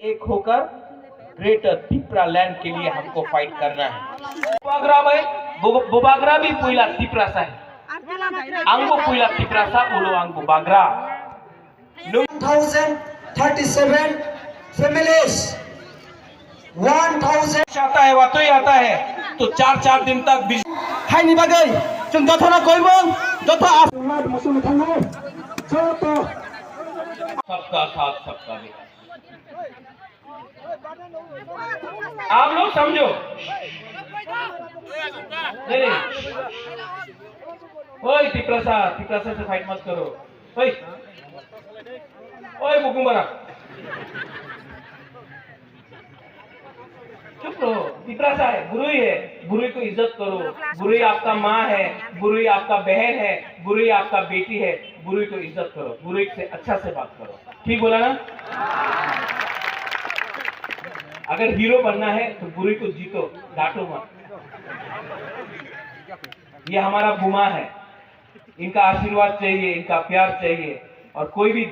एक होकर greater Tipra land के लिए हमको फाइट करना है। बुबाग्रा भी पुइला तिप्रासा है, आंगो पुइला तिप्रासा उलो आंगो बाग्रा। 1037 families 1000 आता है वातो ही आता है तो 4 दिन तक हाइनि बागै जों जथना कइबों जथ सबका साथ सबका विकास। आप लोग समझो, नहीं ओए तिप्रासा से फाइट मत करो। ओए बुकुम्बरा चुप रहो। तिप्रासा है, बुरुई है, बुरुई को इज्जत करो। बुरुई आपका माँ है, बुरुई आपका बहन है, बुरुई आपका बेटी है। बुरुई को इज्जत करो, बुरुई से अच्छा से बात करो। ठीक बोला ना? अगर हीरो बनना है तो बुरुई को जीतो, डांटो मत। ये हमारा बुमा है, इनका आशीर्वाद चाहिए, इनका प्यार चाहिए। और कोई भी